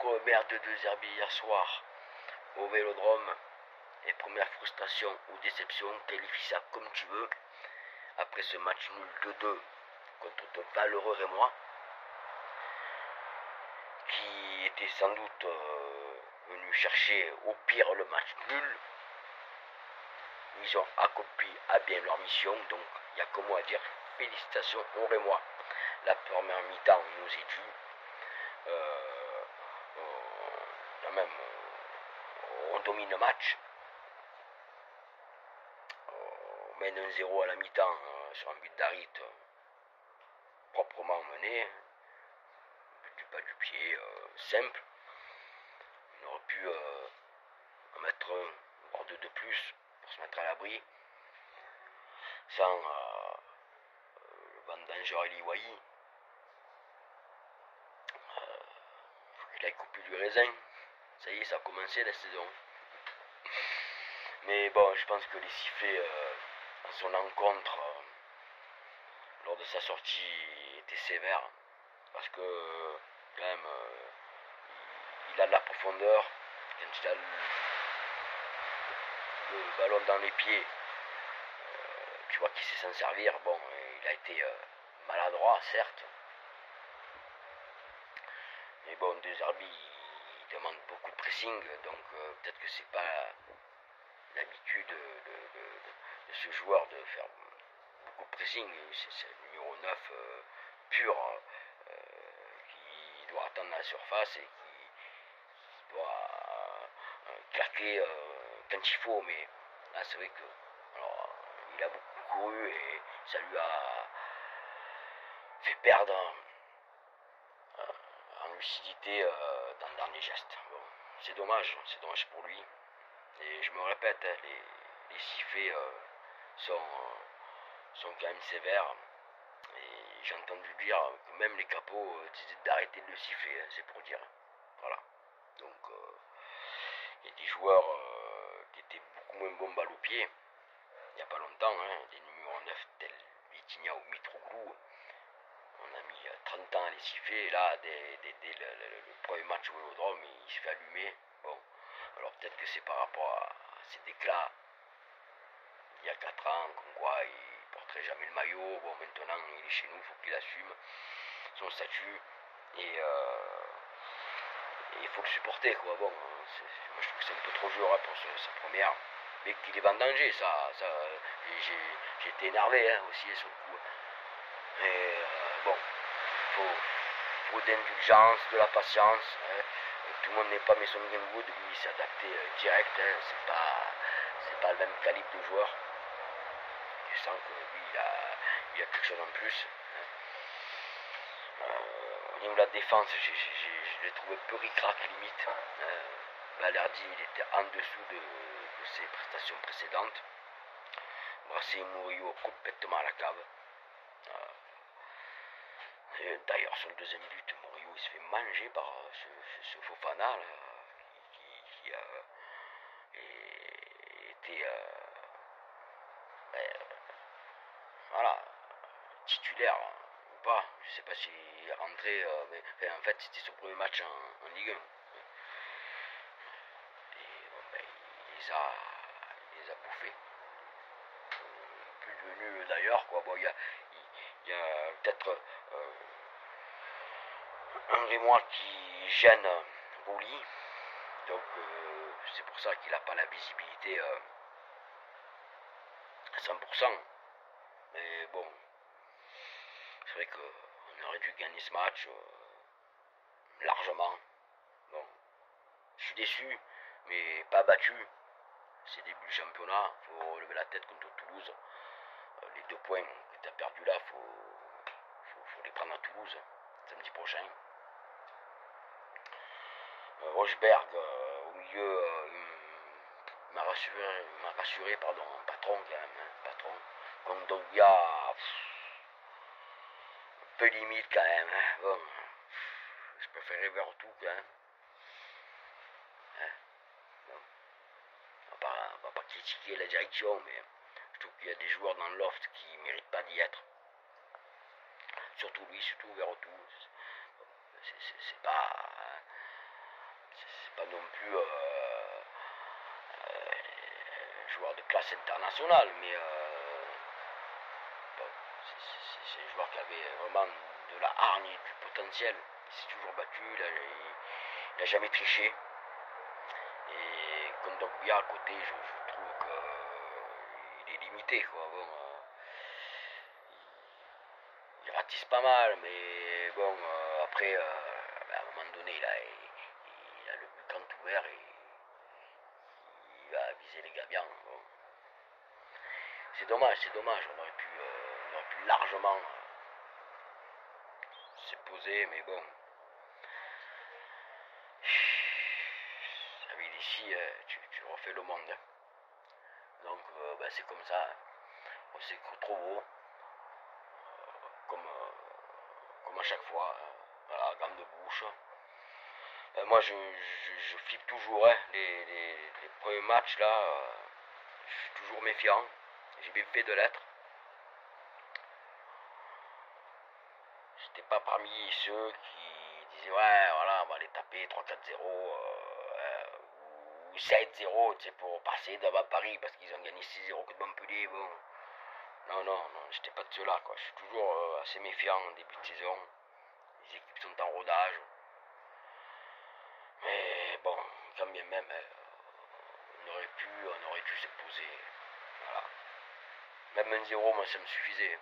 Merde de Zerbi hier soir au Vélodrome. Et première frustration ou déception, qualifie ça comme tu veux. Après ce match nul 2-2 contre de valeureux Rémois, qui était sans doute venu chercher au pire le match nul. Ils ont accompli à bien leur mission, donc il n'y a que moi à dire félicitations aux Rémois. La première mi-temps nous est due. On domine le match. On mène 1-0 à la mi-temps sur un but d'Harit proprement mené. But du pas du pied, simple. On aurait pu en mettre un, voire deux de plus pour se mettre à l'abri. Sans le vendangeur Eli Wahi. Faut qu'il aille couper du raisin. Ça y est, ça a commencé la saison. Mais bon, je pense que les sifflets en son encontre lors de sa sortie étaient sévères. Parce que quand même, il a de la profondeur. Quand il a le ballon dans les pieds, tu vois qu'il sait s'en servir. Bon, il a été maladroit, certes. Mais bon, De Zerbi, il demande beaucoup de pressing, donc peut-être que c'est pas l'habitude de ce joueur de faire beaucoup de pressing. C'est le numéro 9 pur qui doit atteindre la surface et qui doit claquer quand il faut. Mais là, c'est vrai que alors, il a beaucoup couru et ça lui a fait perdre en lucidité dans le dernier geste. Bon, c'est dommage pour lui. Et je me répète, les sifflets sont quand même sévères. Et j'ai entendu dire que même les capots disaient d'arrêter de le siffler, c'est pour dire. Voilà. Donc il y a des joueurs qui étaient beaucoup moins bons balle au pied. Il n'y a pas longtemps, des numéros 9 tels Vitinha ou Mitroglou. On a mis 30 ans à les siffler. Et là, dès le premier match au Vélodrome, il se fait allumer. Bon. Alors peut-être que c'est par rapport à cet éclat il y a 4 ans, comme quoi il porterait jamais le maillot. Bon, maintenant il est chez nous, il faut qu'il assume son statut et il faut le supporter, quoi. Bon, moi je trouve que c'est un peu trop dur pour sa première, mais qu'il est vendangé, j'ai été énervé aussi sur le coup. Mais bon, faut d'indulgence, de la patience. Tout le monde n'est pas Mason Greenwood, lui il s'est adapté direct, c'est pas le même calibre de joueur. Je sens que lui il a quelque chose en plus. Au niveau de la défense, je l'ai trouvé peu ric-rac limite. Balerdi il était en dessous de ses prestations précédentes. Brassé et Murillo complètement à la cave. D'ailleurs sur le deuxième but, Murillo il se fait manger par ce Fofana là, qui était voilà, titulaire ou pas. Je sais pas s'il est rentré, mais enfin, en fait c'était son premier match en Ligue 1. Et bon, il les a bouffés. Plus devenu d'ailleurs quoi. Bon, il y a peut-être un Rémois qui gêne Bouli, donc c'est pour ça qu'il n'a pas la visibilité à 100%. Mais bon, c'est vrai qu'on aurait dû gagner ce match largement. Bon, je suis déçu, mais pas battu. C'est début du championnat, il faut relever la tête contre Toulouse. Les 2 points que tu as perdus là, faut les prendre à Toulouse samedi prochain. Rochberg au milieu m'a rassuré, pardon, un patron quand même, patron. Kondogbia, un peu limite quand même, bon, je préférais Vertou quand même. Bon. On va pas critiquer la direction, mais je trouve qu'il y a des joueurs dans le loft qui méritent pas d'y être. Surtout lui, surtout Vertou. C'est pas... pas non plus joueur de classe internationale, mais bon, c'est un joueur qui avait vraiment de la hargne et du potentiel. Il s'est toujours battu, il n'a jamais triché. Et comme Dogbia à côté, je trouve qu'il est limité, quoi. Bon, il ratisse pas mal, mais bon, après, à un moment donné, il a le but grand ouvert et il va viser les gars bien. Bon. C'est dommage, on aurait pu largement se poser, mais bon. Avec ici, tu refais le monde. Donc, c'est comme ça. On s'est trop beau. Comme à chaque fois. Voilà, gamme de bouche. Moi, je flippe toujours. Hein, les premiers matchs, là, je suis toujours méfiant. J'ai bien fait de l'être. J'étais pas parmi ceux qui disaient ouais voilà on va les taper 3-4-0 ou 7-0 tu sais, pour passer devant Paris parce qu'ils ont gagné 6-0 contre Montpellier. Bon. Non, j'étais pas de ceux-là quoi. Je suis toujours assez méfiant en début de saison. Les équipes sont en rodage. Mais bon, quand bien même, on aurait dû se poser. Voilà. Même 1-0, moi ça me suffisait.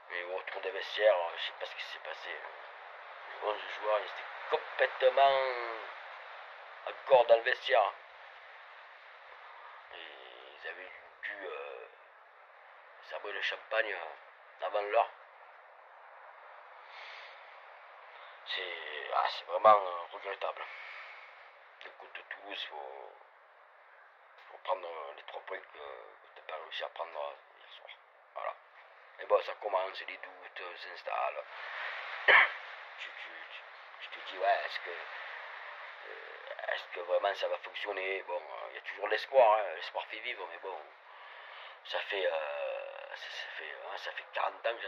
Mais au retour des vestiaires, je sais pas ce qui s'est passé. Les 11 joueurs, ils étaient complètement encore dans le vestiaire. Et ils avaient dû sabrer le champagne avant l'heure. C'est vraiment regrettable. Du côté de Toulouse, faut prendre les 3 points que tu n'as pas réussi à prendre hier soir. Voilà. Mais bon, ça commence, les doutes s'installent. Tu te dis, ouais, est-ce que vraiment ça va fonctionner? Bon, il y a toujours l'espoir, hein. L'espoir fait vivre, mais bon, ça fait 40 ans que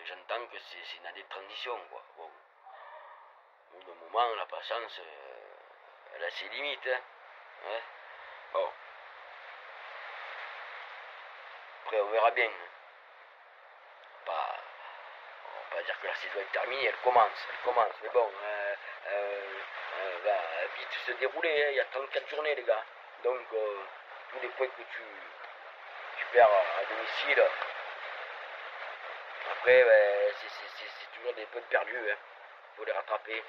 j'entends que c'est une année de transition, quoi. Bon, au bout d'un moment, la patience, elle a ses limites, hein. Ouais. Bon. Après, on verra bien. On va pas dire que la saison est terminée, elle commence. Mais bon, va vite se dérouler, hein. Il y a 34 journées, les gars. Donc, tous les points que tu perds à domicile, après, c'est toujours des points perdus, hein. Faut les rattraper.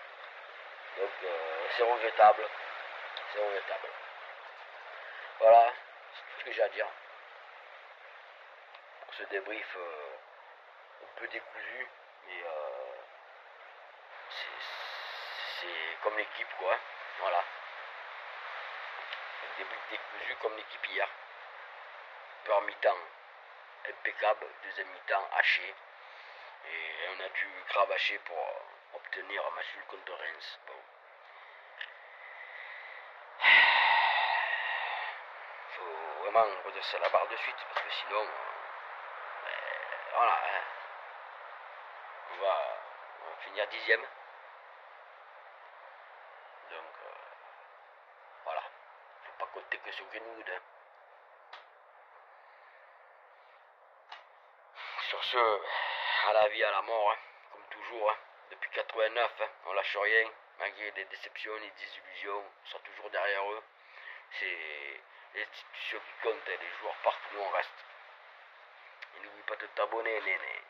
Donc, c'est regrettable. Voilà, c'est tout ce que j'ai à dire. Pour ce débrief un peu décousu, mais c'est comme l'équipe, quoi. Voilà. Un débrief décousu comme l'équipe hier. Premier mi-temps impeccable, deuxième mi-temps haché. Et on a dû cravacher pour obtenir un match nul contre Reims. Bon. Faut vraiment redresser la barre de suite parce que sinon, voilà, hein. On va finir 10e. Donc, voilà. Faut pas compter que sur Greenwood. Hein. Sur ce, à la vie, à la mort, hein, comme toujours, hein, depuis 89, hein, on lâche rien, malgré les déceptions, les désillusions, on sera toujours derrière eux. C'est l'institution qui compte, hein, les joueurs partout où on reste. Et n'oublie pas de t'abonner, néné.